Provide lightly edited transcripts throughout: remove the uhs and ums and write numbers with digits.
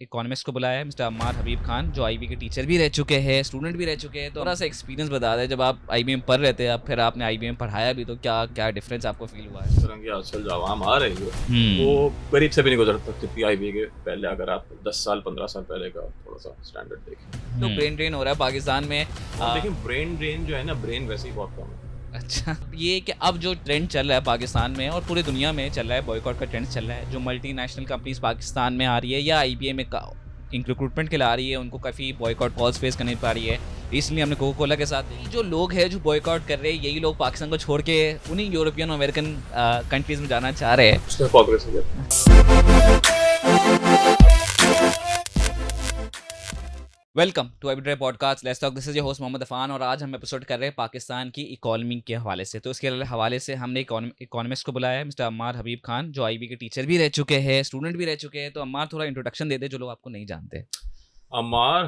Economist को बुलाया है, मिस्टर अम्मार हबीब खान, जो आईबी के टीचर भी रह चुके हैं, स्टूडेंट भी रह चुके हैं। तो थोड़ा सा एक्सपीरियंस बता दें, जब आप आईबीएम पढ़ रहे थे, अब फिर आपने आईबीएम पढ़ाया भी, तो क्या क्या डिफरेंस आपको फील हुआ है? इस तरह की आजकल जो आवाम आ रही है वो करीब से भी नहीं गुजर सकती आईबी के पहले, अगर आप 10 साल 15 साल पहले का थोड़ा सा स्टैंडर्ड देखें। तो ब्रेन ड्रेन हो रहा है पाकिस्तान में। देखिए ब्रेन ड्रेन जो है ना, ब्रेन वैसे ही बहुत कम है। अच्छा, ये कि अब जो ट्रेंड चल रहा है पाकिस्तान में और पूरी दुनिया में चल रहा है, बॉयकॉट का ट्रेंड चल रहा है, जो मल्टीनेशनल कंपनीज पाकिस्तान में आ रही है या आईबीएम में रिक्रूटमेंट के लिए आ रही है, उनको काफ़ी बॉयकॉट कॉल्स फेस करनी पड़ रही है। इसलिए हमने कोका कोला के साथ ये जो लोग हैं जो बॉयकॉट कर रहे हैं, यही लोग पाकिस्तान को छोड़ के उन्हीं यूरोपियन और अमेरिकन कंट्रीज में जाना चाह रहे हैं। उसमें प्रोग्रेस हो गया। Welcome to everyday podcast let's talk. This is your host Mohammad Afan और आज हम एपिसोड कर रहे हैं पाकिस्तान की इकोनॉमी के हवाले से। तो इसके हवाले से हमने इकोनॉमिस्ट को बुलाया है, मिस्टर अम्मार हबीब खान, जो आईबी के टीचर भी रह चुके हैं, स्टूडेंट भी रह चुके हैं। तो अम्मार, थोड़ा इंट्रोडक्शन दे दे जो लोग आपको नहीं जानते। अम्मार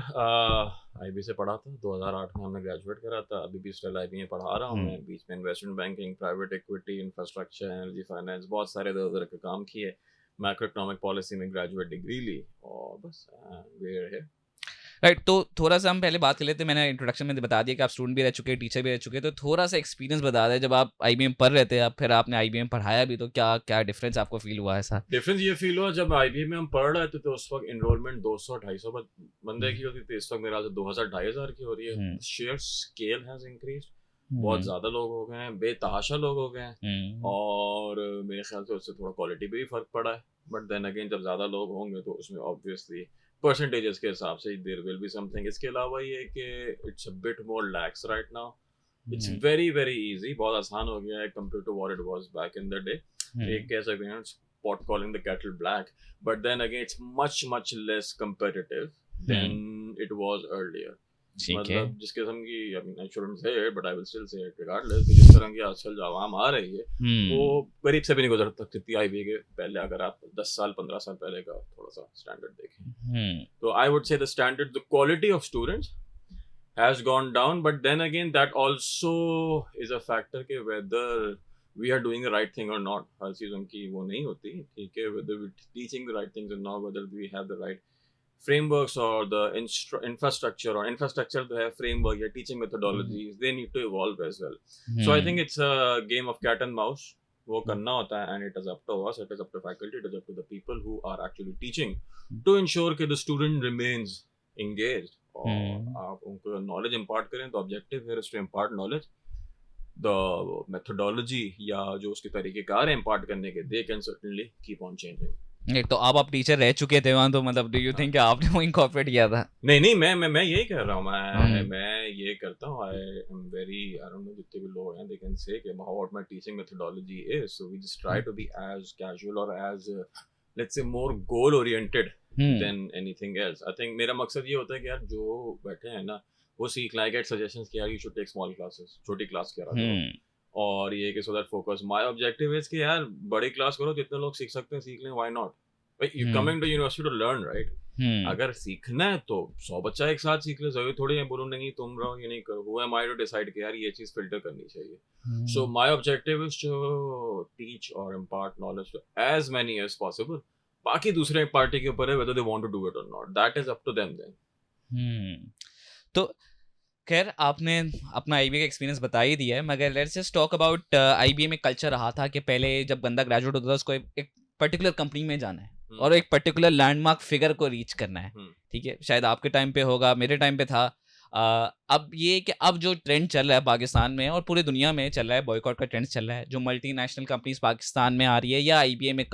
आईबी से पढ़ा था, 2008 में हमने ग्रेजुएट करा था। अभी भी स्टिल आईबी में पढ़ा रहा हूँ मैं। बीच में investment banking, private equity, infrastructure, energy finance, बहुत सारे इधर के काम किए। मैक्रो इकोनॉमिक पॉलिसी में ग्रेजुएट डिग्री ली और बस वेयर है। राइट, तो थोड़ा सा हम पहले बात कर लेते हैं। मैंने इंट्रोडक्शन में बता दिया कि आप स्टूडेंट भी रह चुके हैं, टीचर भी रह चुके हैं। तो थोड़ा सा एक्सपीरियंस बता दें, जब आप आईबीएम पढ़ रहे थे, अब फिर आपने आईबीएम पढ़ाया भी, तो क्या क्या डिफरेंस आपको फील हुआ है सर? डिफरेंस ये फील हुआ, जब आईबी में हम पढ़ रहे थे तो उस वक्त इनरोलमेंट 200-250 बंदे की होती थी। इस वक्त मेरा 2000-2500 की हो रही है। शेयर स्केल हैज इंक्रीज, बहुत ज्यादा लोग हो गए हैं, बेतहाशा लोग हो गए हैं। और मेरे ख्याल से उससे थोड़ा क्वालिटी पे भी फर्क पड़ा है। बट देन अगेन, जब ज्यादा लोग होंगे तो उसमें ऑब्वियसली परसेंटेजेस के हिसाब से देयर विल बी समथिंग। इसके अलावा ये कि it's a bit more lax right now. It's very very easy, बहुत आसान हो गया है compare to what it was back in the day. एक कह सकते हैं pot calling the kettle black, but then again it's much less competitive than it was earlier. मतलब जिस किस्म की, I mean I shouldn't say it but I will still say it regardless, कि जिस तरह की आजकल जो आवाम आ रही है वो करीब से भी नहीं गुजर सकती आईबी के पहले, अगर आप 10 साल 15 साल पहले का थोड़ा सा स्टैंडर्ड देखें। तो I would say the standard, the quality of students has gone down, but then again that also is a factor कि whether we are doing the right thing or not. हर चीज़ उनकी वो नहीं होती, ठीक है, whether we're teaching the right things or not, whether we have the right frameworks or the infrastructure to have framework या teaching methodologies, they need to evolve as well. So I think it's a game of cat and mouse. वो करना होता है, and it is up to us, it is up to faculty, it is up to the people who are actually teaching to ensure कि the student remains engaged और आप उनको knowledge impart करें। तो objective here is to impart knowledge. The methodology या जो उसके तरीक़ेकार हैं इम्पार्ट करने के, they can certainly keep on changing. नहीं, तो अब आप टीचर रह चुके थे वहाँ, तो मतलब डू यू थिंक आपने वो इनकॉर्पोरेट किया था? नहीं, मैं यही कह रहा हूँ। मैं ये करता हूँ। I am very, I don't know, जितने भी लोग हैं they can say कि what my teaching methodology is. So we just try to be as casual or as let's say more goal oriented than anything else. I think मेरा मकसद ये होता है कि यार जो बैठे हैं ना वो सीख लाएं, गेट सजेशंस कि यार you should take small classes, छोटी क्लास करा करो। और ये कि so that focus, my objective is कि यार बड़ी क्लास करो, जितने लोग सीख सकते हैं सीख लें, why not. You coming to university to learn right. अगर सीखना है तो 100 बच्चा एक साथ सीख ले, जरूरी थोड़ी है बोलूं नहीं तुम रहो ये नहीं करो। Who am I to decide कि यार ये चीज फिल्टर करनी चाहिए। So my objective is to teach और impart knowledge to as many as possible. बाकी दूसरे पार्टी के ऊपर है whether they want to do it और not, that is up to them then. तो खैर, आपने अपना आईबीए का एक्सपीरियंस बता ही दिया है, मगर let's just talk about IBA में कल्चर रहा था कि पहले जब बंदा ग्रेजुएट होता था उसको एक पर्टिकुलर कंपनी में जाना है और एक पर्टिकुलर लैंडमार्क फिगर को रीच करना है। ठीक है, शायद आपके टाइम पे होगा, मेरे टाइम पे था। अब ये कि अब जो ट्रेंड चल रहा है पाकिस्तान में और पूरी दुनिया में चल रहा है, बॉयकॉट का ट्रेंड चल रहा है, जो मल्टीनेशनल कंपनीज पाकिस्तान में आ रही है या आईबीए में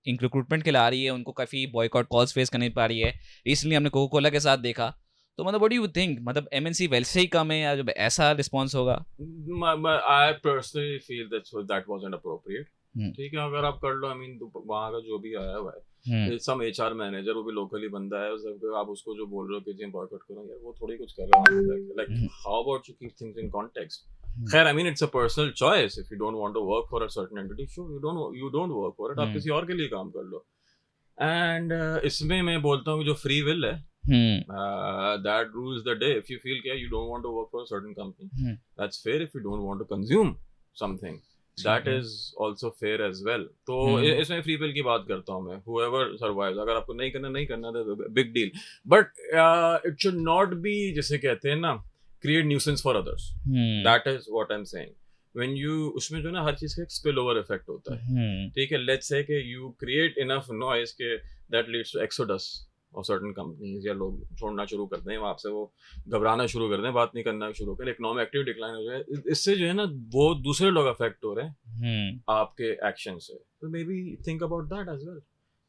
रिक्रूटमेंट के लिए आ रही है, उनको काफ़ी बॉयकॉट कॉल्स फेस करनी पड़ रही है। रिसेंटली हमने कोका कोला के साथ देखा। तो मतलब व्हाट डू यू थिंक, मतलब एमएनसी वैसे ही कम है या जब ऐसा रिस्पांस होगा? I personally feel that wasn't appropriate. ठीक है, अगर आप कर लो, आई मीन वहाँ का जो भी आया हुआ है, सम एचआर मैनेजर, वो भी लोकली बंदा है, आप उसको जो बोल रहे हो कि जी बॉयकॉट करो, यार वो थोड़ी कुछ कर रहा है। Like how about you keep things in context. खैर, I mean it's a personal choice. If you don't want to work for a certain entity, sure you don't work for it, आप किसी और के लिए काम कर लो। एंड इसमें मैं बोलता हूँ कि जो फ्री विल है, that rules the day. If you feel you don't want to work for a certain company, that's fair. If you don't want to consume something, that is also fair as well. तो इसमें free will की बात करता हूँ मैं. whoever survives, अगर आपको नहीं करना big deal, but it should not be, जैसे कहते हैं ना, create nuisance for others. That is what I'm saying. When you, उसमें जो ना हर चीज़ का एक spill over effect होता है. ठीक है, let's say कि you create enough noise के that leads to exodus of certain companies, या लोग छोड़ना शुरू करते हैं वहाँ से, वो घबराना शुरू कर दें, बात नहीं करना शुरू करें, इकोनॉमिक एक्टिविटी डिक्लाइन हो जाए. इससे जो है ना वो दूसरे लोग अफेक्ट हो रहे हैं आपके एक्शन से. तो maybe think about that as well.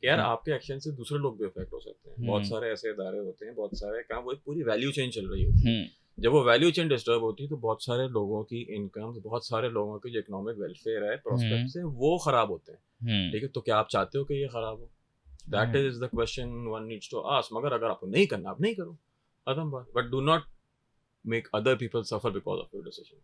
यार आपके एक्शन से दूसरे लोग भी अफेक्ट हो सकते हैं. बहुत सारे ऐसे इदारे होते हैं, बहुत सारे काम, वो एक पूरी वैल्यू चेन चल रही होती है. जब वो वैल्यू चेन डिस्टर्ब होती है तो बहुत सारे लोगों की इनकम, बहुत सारे लोगों की जो इकोनॉमिक वेलफेयर है, प्रोस्पेक्ट्स है, वो खराब होते हैं. ठीक है, तो क्या आप चाहते हो कि ये खराब हो? That is the question one needs to ask. मगर अगर आपको नहीं करना, आप नहीं करो, खत्म बात. But do not make other people suffer because of your decision.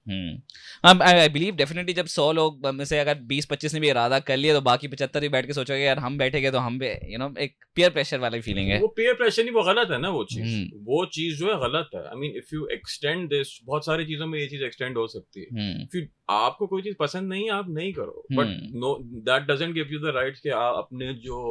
I believe definitely जब 100 लोग में से अगर 20-25 ने भी इरादा कर लिया तो बाकी 75 भी बैठ के सोचोगे यार हम बैठेंगे तो हम भी एक peer pressure वाली फीलिंग है. वो peer pressure नहीं, वो गलत है ना. वो चीज जो है गलत है. I mean if you extend this, बहुत सारी चीजों में ये चीज एक्सटेंड हो सकती है. फिर आपको कोई चीज पसंद नहीं है, आप नहीं करो. But no, that doesn't give you the right कि आप अपने जो,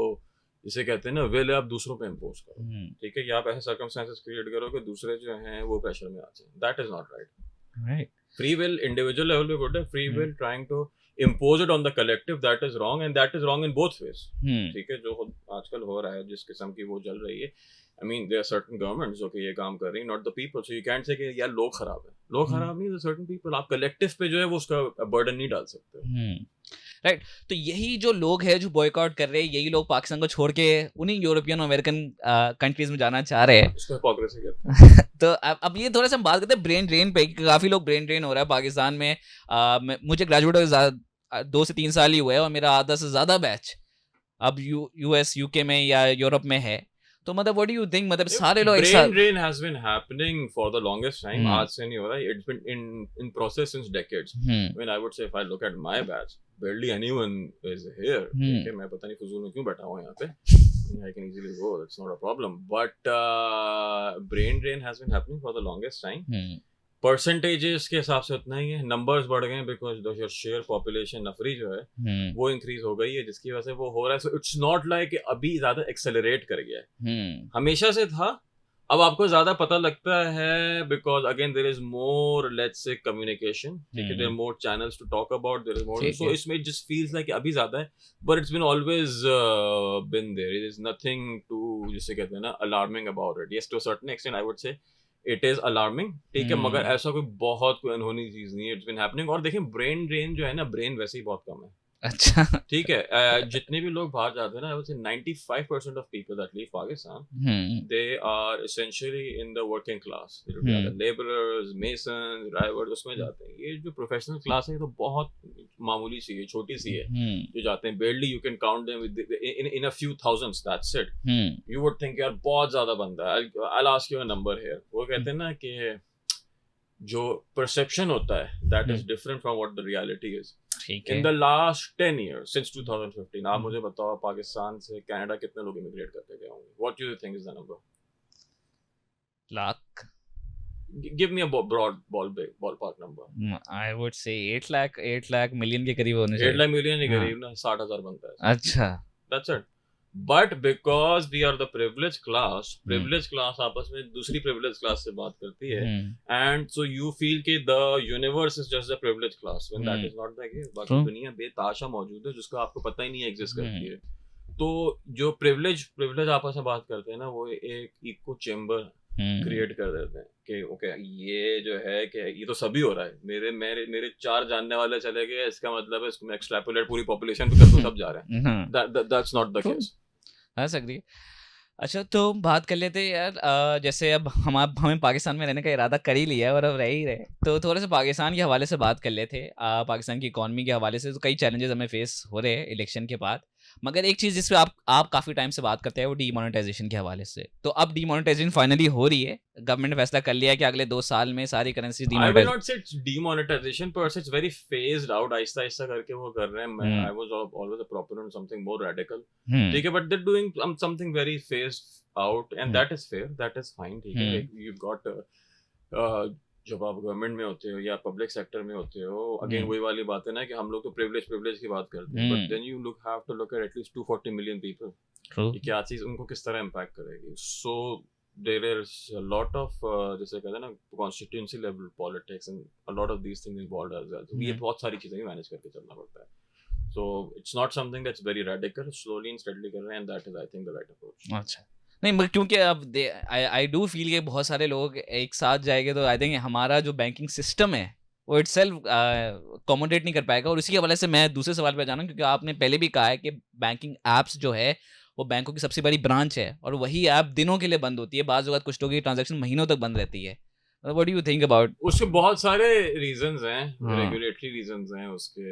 जिसे कहते हैं ना, विल आप दूसरों पे इम्पोज करो. ठीक है, या आप ऐसे सर्कमस्टेंसेस क्रिएट करो कि दूसरे जो हैं वो प्रेशर में आ जाए. That is not right. Free will individual level पे गुड है. Free will trying to impose it on the collective, that is wrong. And that is wrong in both ways. ठीक है, जो आजकल हो रहा है, जिस किस्म की वो चल रही है, I mean, there are certain governments जो कि ये काम कर रही हैं, not the people. So you can't say कि यार लोग खराब है. लोग खराब नहीं, there are certain people. आप कलेक्टिव पे जो है वो उसका बर्डन नहीं डाल सकते. राइट. तो यही जो लोग हैं जो बॉयकॉट कर रहे हैं, यही लोग पाकिस्तान को छोड़ के उन्हीं यूरोपियन अमेरिकन कंट्रीज में जाना चाह रहे हैं. इसको हिपोक्रेसी कहते हैं. तो अब ये थोड़ा सा हम बात करते हैं ब्रेन ड्रेन पे. काफ़ी लोग ब्रेन ड्रेन हो रहा है पाकिस्तान में. मुझे ग्रेजुएट 2 से 3 साल ही हुए हैं और मेरा आधा से ज़्यादा बैच अब यूएस यूके में या यूरोप में है. तो मतलब व्हाट डू यू थिंक, मतलब सारे लोग एक साथ. Brain drain has been happening for the longest time. आज से नहीं हो रहा है. It's been in process since decades. When I would say if I look at my batch, barely anyone is here. Okay, मैं पता नहीं फजूल में क्यों बैठा हूँ यहाँ पे. I can easily go, that's not a problem. But brain drain has been happening for the longest time. Percentages के हिसाब से उतना ही है. नंबर्स बढ़ गए बिकॉज योर शेयर पॉपुलेशन नफरी जो है वो इंक्रीज हो गई है, जिसकी वजह से वो हो रहा है. सो इट्स नॉट लाइक अभी ज्यादा एक्सेलरेट कर गया है. हमेशा से था, अब आपको ज्यादा पता लगता है because again there is more, let's say, communication. ठीक है, there are more channels to talk about, there is more. So इसमें जस्ट फील्स लाइक अभी ज्यादा है, but it's been always been there. It is nothing to, जिसे कहते हैं ना, alarming about it. Yes, to a certain extent I would say it is alarming. ठीक है, मगर ऐसा कोई बहुत कोई अनहोनी चीज नहीं है. It's been happening. और देखें, ब्रेन ड्रेन जो है ना, ब्रेन वैसे ही बहुत कम है. अच्छा, ठीक है. जितने भी लोग बाहर जाते हैं ना, 95% of people that leave Pakistan, they are essentially in the working class. They are laborers, masons, drivers, उसमें जाते हैं. ये जो प्रोफेशनल क्लास है ये तो बहुत मामूली सी है, छोटी सी है जो जाते हैं. barely you can count them in a few thousands. That's it. You would think यार बहुत ज्यादा बंदा है. I'll ask you a number here. वो कहते हैं ना कि जो perception होता है that is different from what the reality is. In the last 10 years, since 2015, आप मुझे बताओ पाकिस्तान से कनाडा कितने लोग इमिग्रेट करके गए होंगे? What do you think is the number? Lakh. Give me a broad ballpark number. I would say 8 lakh million के करीब होने चाहिए. 8 लाख मिलियन के करीब ना, 60,000 बनता है. अच्छा. That's it. But because we are the privileged class आपस में दूसरी privileged class से बात करती है, and so you feel कि the universe is just the privileged class, when that is not the case. बाकी दुनिया बेताशा मौजूद है जिसका आपको पता ही नहीं एग्जिस्ट करती है. तो जो privilege आपस में बात करते हैं ना, वो एक इको चेम्बर क्रिएट कर देते हैं कि ओके ये जो है कि ये तो सभी हो रहा है. मेरे 4 जानने वाले चले गए, इसका मतलब है इसको मैं एक्सट्रैपोलेट पूरी पॉपुलेशन पे कर दूं, सब जा रहे हैं. That's not the case. हाँ, सही. अच्छा, तो बात कर लेते हैं यार. जैसे अब हमें पाकिस्तान में रहने का इरादा कर ही लिया है और अब रह ही रहे, तो थोड़ा सा पाकिस्तान के हवाले से बात कर लेते हैं. पाकिस्तान की इकॉनमी के हवाले से तो कई चैलेंजेस हमें फेस हो रहे हैं इलेक्शन के बाद. मगर एक चीज़ जिस पे आप काफ़ी टाइम से बात करते हैं वो डीमोनेटाइजेशन के हवाले से. तो अब डीमोनेटाइजेशन फाइनली हो रही है. गवर्नमेंट ने फैसला कर लिया है कि अगले 2 साल में सारी currency I will not say it's demonetization per se. It's very phased out. आहिस्ता करके वो कर रहे हैं. I was always a proponent of something more radical. ठीक है, but they're doing something very phased out, and that is fair. That is fine. ठीक है, you've got जब आप गवर्नमेंट में होते हो या पब्लिक सेक्टर में होते हो, अगेन वही वाली बात है ना कि हम लोग तो प्रिविलेज की बात करते हैं, but then you have to look at at least 240 million people, कि क्या चीज उनको किस तरह इम्पैक्ट करेगी. So there is a lot of जैसे कहते हैं ना constituency level politics and a lot of these things involved as well. तो ये बहुत सारी चीजें मैनेज करके चलना पड़ता है. So it's not something that's very radical. Slowly and steadily कर रहे हैं, and that is I think the right approach. अच्छा, नहीं मगर क्योंकि अब आई डू फील कि बहुत सारे लोग एक साथ जाएंगे तो आई थिंक हमारा जो बैंकिंग सिस्टम है वो इटसेल्फ अकोमोडेट नहीं कर पाएगा. और इसी हवाले से मैं दूसरे सवाल पे जाना, क्योंकि आपने पहले भी कहा है कि बैंकिंग एप्स जो है वो बैंकों की सबसे बड़ी ब्रांच है और वही ऐप दिनों के लिए बंद होती है. बाज़ वक़्त कुछ लोगों की ट्रांजैक्शन महीनों तक बंद रहती है. What do you think about? उसके बहुत सारे रीजंस हैं, रेगुलेटरी रीजंस हैं उसके.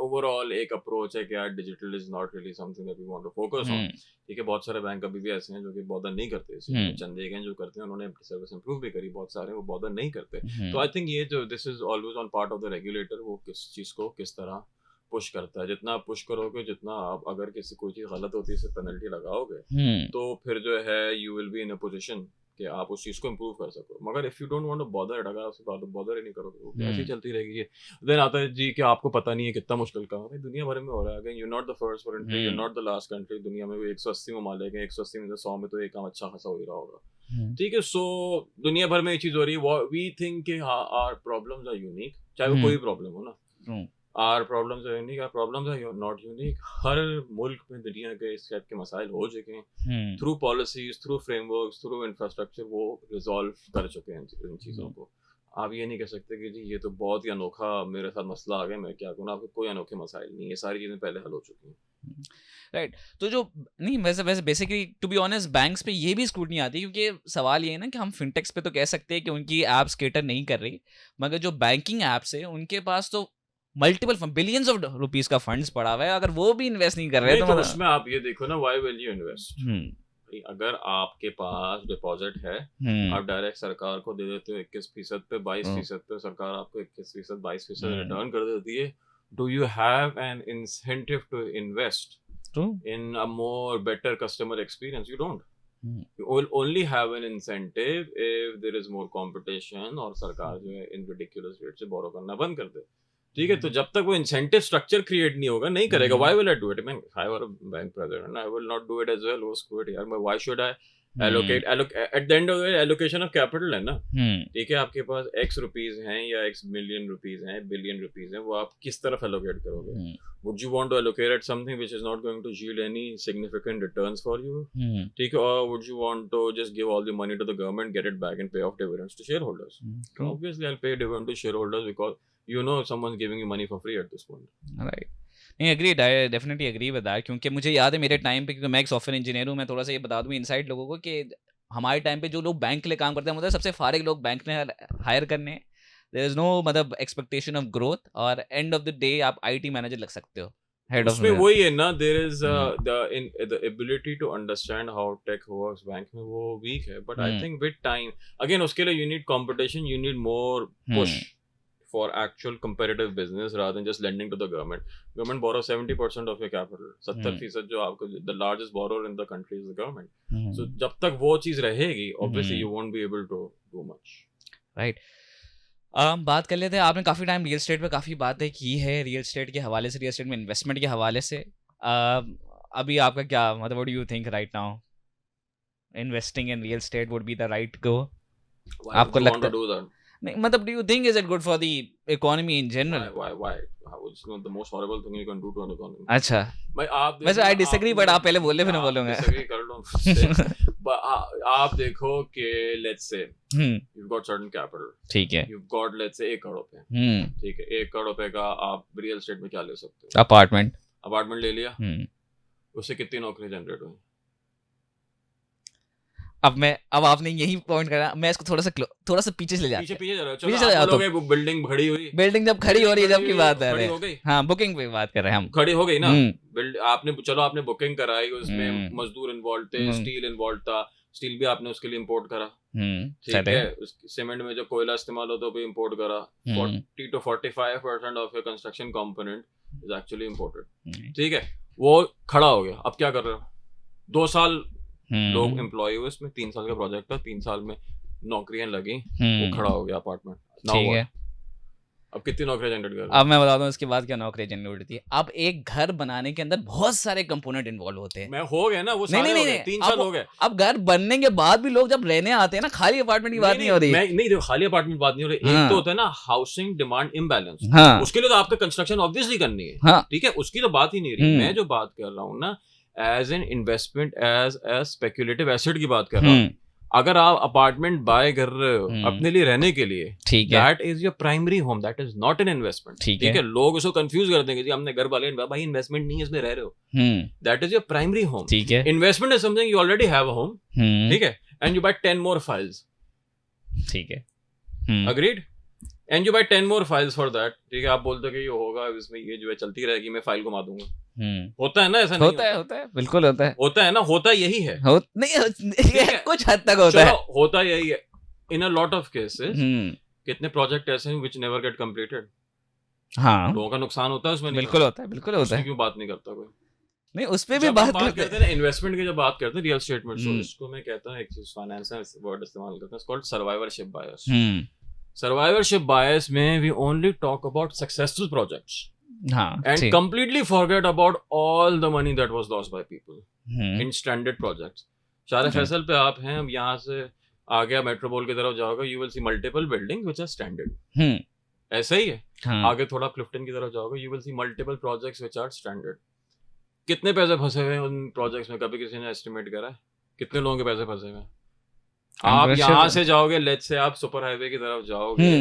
ओवरऑल एक अप्रोच है कि यार digital is not really something that we want to focus on. ठीक है, बहुत सारे बैंक अभी भी ऐसे हैं जो कि बॉदर नहीं करते. चंद एक हैं जो करते हैं, उन्होंने अपनी सर्विस इंप्रूव भी करी. बहुत सारे वो बॉदर नहीं करते. तो आई थिंक ये जो this is always on part of the regulator, वो किस चीज को किस तरह पुश करता है. जितना पुश करोगे, जितना आप अगर किसी कोई चीज गलत होती है इसे पेनल्टी लगाओगे, तो फिर जो है you will be in a position कि आप उस चीज को इम्प्रूव कर सको. मगर if you don't want to bother it, अगर आप बॉदर ही नहीं करोगे वो ऐसी चलती रहेगी. देन आता है जी कि आपको पता नहीं है कितना मुश्किल काम है. दुनिया भर में हो रहा है. Again you not the first country, you not the last country. दुनिया में भी 180 ममालिक हैं, 180 में से 100 में तो एक काम अच्छा खासा हो ही रहा होगा. ठीक है, सो दुनिया भर में ये चीज हो रही है. वी थिंक कि आवर प्रॉब्लम्स आर यूनिक, चाहे वो कोई प्रॉब्लम हो ना. Our problems are unique, our problems are not unique. हर मुल्क में दुनिया के इस टाइप के मसाइल हो चुके हैं. Through policies, through frameworks, through infrastructure वो रिजॉल्व कर चुके हैं इन चीज़ों को. आप ये नहीं कह सकते कि जी ये तो बहुत ही अनोखा मेरे साथ मसला आ गया, मैं क्या करूँ. आपके कोई अनोखे मसाइल नहीं, ये सारी चीज़ें पहले हल हो चुकी हैं. राइट. तो जो नहीं वैसे basically to be honest banks पे ये भी स्क्रूटनी आती है, क्योंकि सवाल ये है ना कि हम फिनटेक्स पे तो कह सकते हैं कि उनकी एप्स केटर नहीं कर रही, मगर जो बैंकिंग एप्स है उनके पास तो मल्टीपल बिलियंस ऑफ रुपीस का फंड्स पड़ा हुआ है. अगर वो भी इन्वेस्ट नहीं कर रहे तो उसमें आप ये देखो ना, व्हाई विल यू इन्वेस्ट. अगर आपके पास डिपॉजिट है, आप डायरेक्ट सरकार को दे देते हो 21% पे, 22% पे सरकार आपको 21%, 22% रिटर्न कर देती है. Do you have an incentive to invest in a more better customer experience? You don't. You will only have an incentive if there is more competition और सरकार जो है इन ridiculous rate से borrow करना बंद कर दे. ठीक है, तो जब तक वो इंसेंटिव स्ट्रक्चर क्रिएट नहीं होगा, नहीं करेगा. Why will I do it? Man, I were a bank president, I will not do it as well. वो स्क्रू इट यार. Why should I allocate at the end of the allocation of capital है ना. ठीक है, आपके पास x rupees हैं या x million rupees हैं, बिलियन रुपीस हैं, वो आप किस तरफ एलोकेट करोगे? Would you want to allocate something which is not going to yield any significant returns for you? ठीक है, or would you want to just give all the money to the government, get it back and pay off dividends to shareholders? Obviously I'll pay dividend to shareholders because you know someone's giving you money for free at this point. Right. नहीं, agreed, I definitely agree with that. क्योंकि मुझे याद है मेरे time पे, क्योंकि मैं एक सॉफ्टवेयर इंजीनियर हूँ, मैं थोड़ा सा ये बता दूँ इनसाइड लोगों को कि हमारे टाइम पे जो लोग बैंक के लिए काम करते हैं, मतलब सबसे फारिग लोग बैंक में हायर करने. There is no मतलब expectation of growth, और end of the day आप IT मैनेजर लग सकते हो. उसमें वही है ना, there is the ability to understand how tech works bank में, वो weak है. But I think with time, again उसके लिए you need competition, you need more push for actual competitive business rather than just lending to the government. Government borrows 70% of your capital. 70% जो आपको, the largest borrower in the country is the government. So जब तक वो चीज रहेगी, obviously you won't be able to do much. Right. बात कर लेते हैं. आपने काफ़ी टाइम रियल एस्टेट पे काफ़ी बातें की है, रियल एस्टेट के हवाले से, रियल एस्टेट में इन्वेस्टमेंट के हवाले से. अभी आपका क्या मतलब, what do you think right now investing in real estate would be the right गो? आपको लगता है नहीं, मतलब do you think is it good for the economy in general? Why? It's not the most horrible thing you can do to an economy. अच्छा, भाई आप वैसे I disagree, but आप पहले बोले फिर मैं बोलूंगा. डिसएग्री कर लो मुझसे. आप देखो कि let's say you've got certain capital. ठीक है. You've got let's say 1 crore रुपए. ठीक है, 1 करोड़ रुपए का आप रियल एस्टेट में क्या ले सकते हो? अपार्टमेंट ले लिया. उससे कितनी नौकरी जनरेट हुई? अब आपने यही पॉइंट करा, मैं इसको थोड़ा सा पीछे चले जाता हूं. पीछे जा रहा हूं. चलो बिल्डिंग खड़ी हुई, बिल्डिंग जब खड़ी हो रही है, जब की बात है, खड़ी हो गई. हाँ, बुकिंग पे बात कर रहे हैं हम. खड़ी हो गई ना. आपने बुकिंग कराई, उसमें मजदूर इन्वॉल्व थे, स्टील इन्वॉल्व था. स्टील भी आपने उसके लिए इंपोर्ट करा. ठीक है, सीमेंट में जो कोयला इस्तेमाल होता है वो भी इंपोर्ट करा. 40 to 45% of your construction component is actually imported. ठीक है, वो खड़ा हो गया. अब क्या कर रहे हो? 2 साल लोग एम्प्लॉय हुए इसमें. 3 साल का प्रोजेक्ट था, 3 साल में नौकरियां लगी, वो खड़ा हो गया अपार्टमेंट। ठीक है, अब कितनी नौकरियां जनरेट कर? अब मैं बताता हूँ इसके बाद क्या नौकरी जनरेट होती है। अब एक घर बनाने के अंदर बहुत सारे कंपोनेंट इन्वॉल्व होते हैं। मैं हो गया ना वो सारे, नहीं 3 साल हो गए। अब घर बनने के बाद भी लोग जब रहने आते हैं ना, खाली अपार्टमेंट की बात नहीं हो रही। नहीं देखो, खाली अपार्टमेंट बात नहीं हो रही। एक तो होता है ना हाउसिंग डिमांड इम्बैलेंस, उसके लिए तो आपको कंस्ट्रक्शन ऑब्वियसली करनी है, ठीक है, उसकी तो बात ही नहीं रही। मैं जो बात कर रहा हूँ ना, as an investment, as a speculative asset की बात कर रहा हूँ। अगर आप अपार्टमेंट बाय कर रहे हो अपने लिए रहने के लिए, ठीक है, that is your primary home, that is not an investment. ठीक है, लोग उसको कंफ्यूज कर देंगे, हमने घर वाले, भाई इन्वेस्टमेंट नहीं है, इसमें रह रहे हो, that is your primary home. ठीक है, investment is something you already have a home, ठीक है, and you buy 10 more files, ठीक है, agreed, and you buy 10 more files for that. ठीक है, आप बोलते हो कि ये होगा, इसमें ये जो है चलती रहेगी, मैं फाइल घुमा दूंगा। होता है ना, ऐसा नहीं होता है, बिल्कुल होता है, होता है ना, होता यही है, नहीं कुछ हद तक होता है, होता यही है। इन अ लॉट ऑफ केसेस कितने प्रोजेक्ट ऐसे हैं व्हिच नेवर गेट कंप्लीटेड। हाँ, लोगों का नुकसान होता है उसमें, बिल्कुल होता है, बिल्कुल होता है। क्यों बात नहीं करता कोई? नहीं, उस पे भी बात करते हैं ना, इन्वेस्टमेंट की जब बात करते हैं, रियल एस्टेट में, तो इसको मैं कहता हूं, एक चीज फाइनेंस में वर्ड इस्तेमाल करते हैं, it's called survivorship bias. Survivorship bias में we only talk about successful projects, and completely forget about all the money that was lost by people in stranded projects. शारे फैसल पे आप हैं, अब यहाँ से आगे मेट्रोपोल की तरफ जाओगे, you will see multiple buildings which are stranded. ऐसा ही है। आगे थोड़ा क्लिफ्टन की तरफ जाओगे, you will see multiple projects which are stranded. कितने पैसे फंसे हुए हैं उन प्रोजेक्ट्स में, कभी किसी ने एस्टिमेट करा है? कितने लोगों के पैसे फंसे हुए हैं? आप यहाँ से जाओगे, लेट्स से आप सुपर हाईवे की तरफ जाओगे,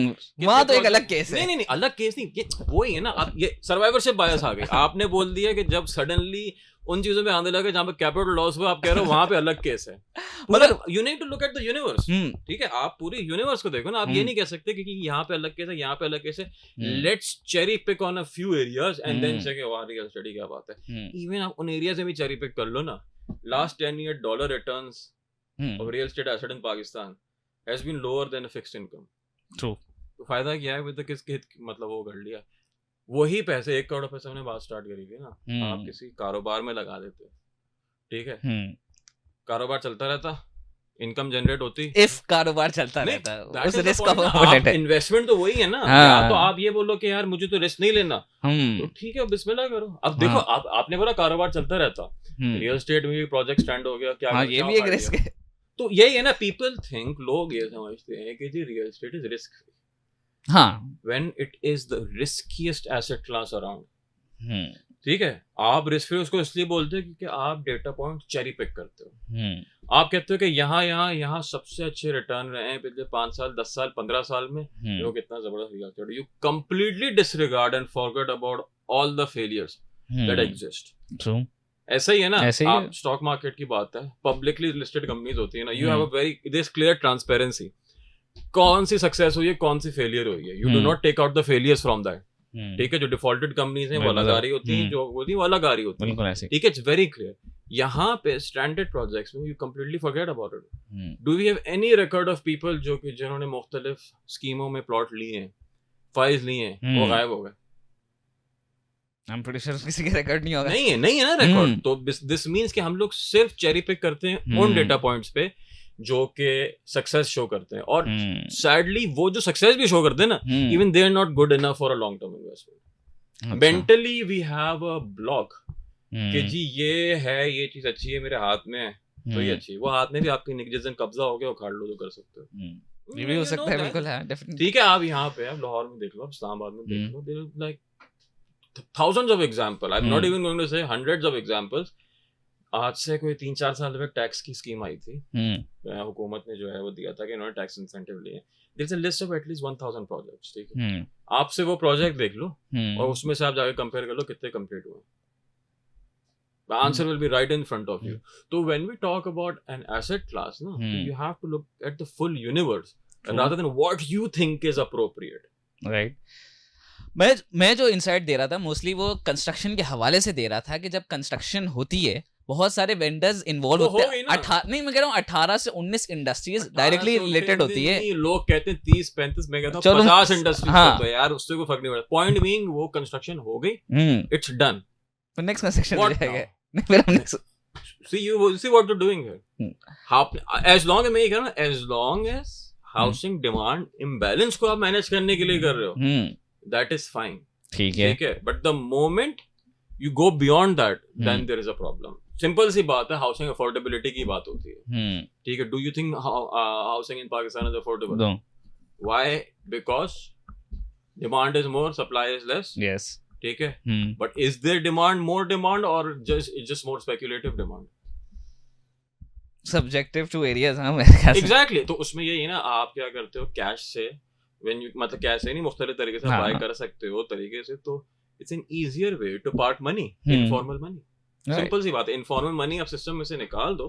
वहां तो एक अलग केस है। नहीं अलग केस नहीं, ये वही है ना, आप ये सर्वाइवरशिप बायस आ गई। आपने बोल दिया कि जब सडनली उन चीजों में आने लगे जहाँ पे कैपिटल लॉस हुआ, आप कह रहे हो वहां पे अलग केस है। मतलब you need to look at the universe, ठीक है, आप पूरी यूनिवर्स को देखो ना। आप ये नहीं कह सकते कि यहाँ पे अलग केस है, यहाँ पे अलग केस है। Let's cherry pick on a few areas and then say वाह रियल स्टडी क्या बात है। इवन आप उन एरिया से भी चेरी पिक कर लो ना। Last 10 year dollar returns of real estate asset in Pakistan has been lower than a fixed income. True. तो फायदा क्या है, विद किसके मतलब वो कर लिया, वही पैसे 1 करोड़ पैसे हमने बात स्टार्ट करी थी ना, आप किसी कारोबार में लगा देते, ठीक है, कारोबार चलता रहता, इनकम जनरेट होती, इफ कारोबार चलता रहता, उस रिस्क का इन्वेस्टमेंट तो वही है ना। या तो आप ये बोलो कि यार मुझे तो रिस्क नहीं लेना, तो ठीक है, बिस्मिल्लाह करो। अब देखो, आपने बोला कारोबार चलता रहता, रियल एस्टेट में भी प्रोजेक्ट स्टैंड हो गया, क्या ये भी एक रिस्क है। तो यही है ना, पीपल थिंक, लोग ये समझते हैं कि जी real estate is risk free, when it is the riskiest asset class around. ठीक है, आप रिस्क फ्री उसको इसलिए बोलते हैं क्योंकि आप डेटा पॉइंट चेरी पिक करते हो। आप कहते हो कि यहाँ सबसे अच्छे रिटर्न रहे हैं पिछले 5 साल, 10 साल, 15 साल में, जो कितना जबरदस्त real estate. You completely disregard and forget about all the failures that exist. True, ऐसा ही है ना। आप स्टॉक मार्केट की बात है, पब्लिकली लिस्टेड कंपनीज होती है ना, you have a very this clear transparency, कौन सी सक्सेस हुई है, कौन सी फेलियर हुई है। You do not take out the failures from that, ठीक है। जो डिफॉल्टेड कंपनीज हैं वो अलग आ रही होती हैं, जो होती है वो अलग आ रही होती है, ठीक है, इट्स वेरी क्लियर। यहाँ पे स्टैंडर्ड प्रोजेक्ट्स में you completely forget about it. Do we have any record of people जो कि जिन्होंने मुख्तलिफ स्कीमों में प्लॉट लिए हैं, फाइल्स लिए हैं, वो गायब हो गए? I'm pretty sure किसी के रिकॉर्ड नहीं होगा। नहीं है ना रिकॉर्ड। तो दिस मींस कि हम लोग सिर्फ चेरी पिक करते हैं उन डेटा पॉइंट्स पे जो कि सक्सेस शो करते हैं, और सैडली वो जो सक्सेस भी शो करते हैं ना, even they are not good enough for a long term investment. Mentally we have a block कि जी ये है, ये चीज अच्छी है, मेरे हाथ में है तो ये अच्छी है। वो हाथ में भी आपकी जिस दिन कब्जा हो गया उखाड़ लो तो कर सकते हो, ये भी हो सकता है, बिल्कुल है, डेफिनेटली। ठीक है, आप यहाँ पे आप लाहौर में देख लो, इस्लामाबाद में देख लो, there is like thousands of examples. I'm not even going to say hundreds of examples. आज से कोई 3-4 साल पहले टैक्स की स्कीम आई थी, हुकूमत ने जो है वो दिया था कि इन्होंने टैक्स इंसेंटिव लिए। There is a list of at least 1000 projects, ठीक है। आपसे वो प्रोजेक्ट देख लो और उसमें से आप जाके कंपेयर कर लो कितने कंप्लीट हुए। The answer will be right in front of you. So when we talk about an asset class, no, you have to look at the full universe rather than what you think is appropriate. Right. मैं जो insight दे रहा था mostly वो construction के हवाले से दे रहा था कि जब कंस्ट्रक्शन होती है बहुत सारे वेंडर्स इन्वॉल्व होते हैं। नहीं, मैं कह रहा हूँ 18 से 19 इंडस्ट्रीज डायरेक्टली रिलेटेड होती है। लोग कहते हैं 30-35, मैं कहता हूँ 50 इंडस्ट्रीज होता है यार, उससे कोई फर्क नहीं पड़ता। पॉइंट बीइंग वो कंस्ट्रक्शन हो गई, इट्स डन, फिर नेक्स्ट कंस्ट्रक्शन हो जाएगा। फिर हम see what you're doing here. As long as मैं ये कह रहा हूँ, as long as housing demand imbalance को आप मैनेज करने के लिए कर रहे हो, दैट इज फाइन, ठीक है, but the moment you go beyond that then there is a problem. Simple सी बात है, हाउसिंग अफोर्डेबिलिटी की बात होती है, ठीक है. Do you think housing in Pakistan is affordable? Why? Because demand is more, supply is less. Yes, ठीक है. But is there demand, more demand, और just more speculative demand? Subjective to areas. हाँ, मेरे ख्याल से एग्जैक्टली. तो उसमें यही है ना, आप क्या करते हो कैश से, व्हेन यू मतलब कैश से नहीं, मुख्तलिफ तरीके से बाय कर सकते हो तरीके से, तो it's an easier way to park money, informal money. Simple सी बात है, इनफॉर्मल मनी आप सिस्टम में से निकाल दो,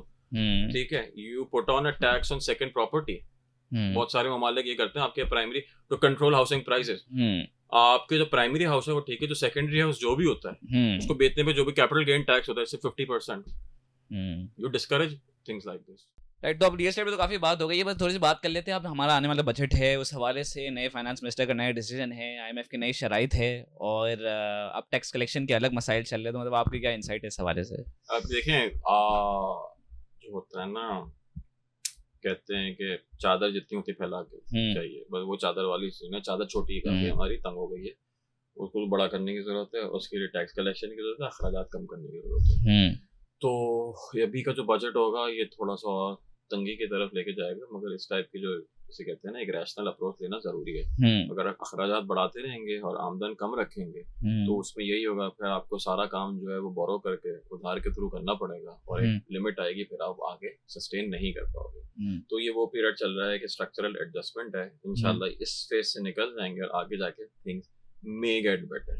ठीक है. You put on a tax on second property. बहुत सारे ममालिक ये करते हैं, आपके primary to control housing prices. आपके जो प्राइमरी हाउस है वो ठीक है, जो सेकेंडरी हाउस जो भी होता है उसको बेचने पे जो भी कैपिटल गेन टैक्स होता है सिर्फ 50%. You discourage things like this. Right. तो अब रियल एस्टेट पे तो काफी बात हो गई है, बस थोड़ी सी बात कर लेते हैं. अब हमारा आने वाला बजट है, उस हवाले से नए फाइनेंस मिनिस्टर का नया डिसीजन है, IMF की नई शराइत है, और अब टैक्स कलेक्शन के अलग मसाइल चल रहे हैं. तो मतलब आपकी क्या इंसाइट है इस हवाले से? अब देखें, जो होता है ना, कहते हैं कि चादर जितनी होती फैला के चाहिए, बस वो चादर वाली सीन है. चादर छोटी कर दी हमारी, तंग हो गई है, उसको बड़ा करने की जरूरत है. उसके लिए टैक्स कलेक्शन की जरूरत है, अखराजात कम करने की जरूरत है. तो अभी का जो बजट होगा ये थोड़ा सा तंगी की तरफ लेके जाएगा, मगर इस टाइप की जो जिसे कहते हैं ना, एक रैशनल अप्रोच लेना जरूरी है. अगर अखराजात बढ़ाते रहेंगे और आमदन कम रखेंगे तो उसमें यही होगा, फिर आपको सारा काम जो है वो बोरो करके उधार के थ्रू करना पड़ेगा, और एक लिमिट आएगी, फिर आप आगे सस्टेन नहीं कर पाओगे. तो ये वो पीरियड चल रहा है कि स्ट्रक्चरल एडजस्टमेंट है. इंशाल्लाह इस फेज से निकल जाएंगे और आगे जाके थिंग्स मे गेट बेटर.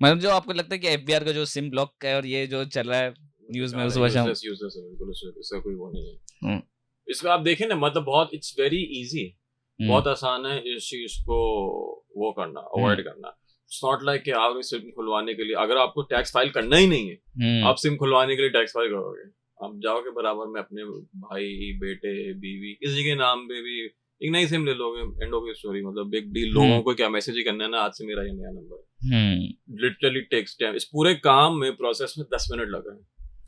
मतलब जो आपको लगता है कि FBR का जो सिम ब्लॉक है और ये जो चल रहा है न्यूज़ में, उस वजह यूजलेस है बिल्कुल, इसका कोई वो नहीं है. इसमें आप देखें ना, मतलब बहुत इट्स वेरी इजी, बहुत आसान है इस चीज को वो करना, अवॉइड करना. इट्स नॉट लाइक कि आप सिम खुलवाने के लिए, अगर आपको टैक्स फाइल करना ही नहीं है, आप सिम खुलवाने के लिए टैक्स फाइल करोगे, आप जाओगे बराबर में अपने भाई, बेटे, बीवी, किसी के नाम पे भी एक नई सिम ले लोगे, एंड ऑफ स्टोरी. मतलब बिग डील. लोगों को क्या मैसेज ही करना है ना, आज से मेरा ये नया नंबर है. Literally takes time. इस पूरे काम में, प्रोसेस में 10 मिनट लगा है.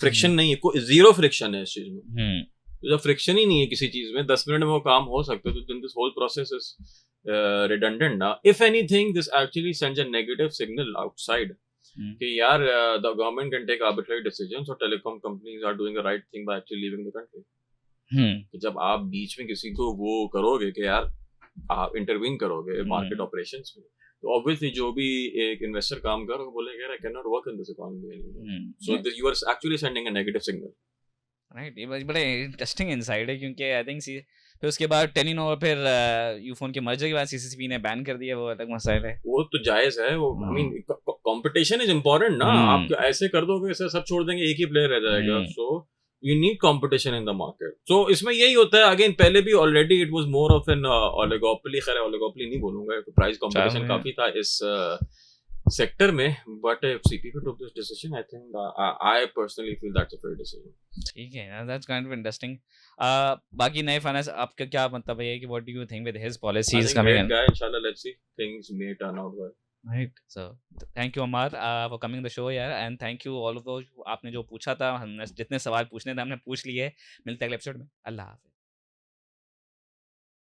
फ्रिक्शन नहीं है, कोई जीरो फ्रिक्शन है इस चीज में. जब फ्रिक्शन ही नहीं है किसी चीज में, 10 मिनट में वो काम हो सकता है, तो this whole process is redundant now. If anything, this actually sends a negative signal outside कि यार the government can take arbitrary decisions, or telecom companies are doing the right thing by actually leaving the country. कि जब आप बीच में किसी को वो करोगे कि यार आप इंटरवीन करोगे मार्केट ऑपरेशंस में, तो ऑब्वियसली जो भी एक इन्वेस्टर काम कर रहा है बोलेगा यार I cannot work in this economy anymore. So you are actually sending a negative signal. Right. ये बड़ा इंटरेस्टिंग इनसाइट है, क्योंकि आई थिंक फिर उसके बाद टेलीनॉर, फिर यूफोन के मर्जर के बाद CCCB ने बैन कर दिया, वो अलग मसाइल है. वो तो जायज है, वो I mean competition is important ना. आप ऐसे कर दोगे, सब छोड़ देंगे, एक ही प्लेयर रह जाएगा. सो you need competition in the market. So इसमें यही होता है. अगेन पहले भी already it was more of an oligopoly. खैर oligopoly नहीं बोलूंगा, प्राइस competition काफी था इस सेक्टर में, but if CPP took this decision, I think I personally feel that's a fair decision. ठीक है, that's kind of interesting. बाकी नए फाइनेंस आपका क्या मतलब है कि what do you think with his policies coming in? Inshallah, let's see, things may turn out well. Right. So thank you Amar for coming on the show यार, and thank you all of those आपने जो पूछा था, हमने जितने सवाल पूछने थे हमने पूछ लिए. मिलते हैं अगले एपिसोड में. अल्लाह हाफ़िज़.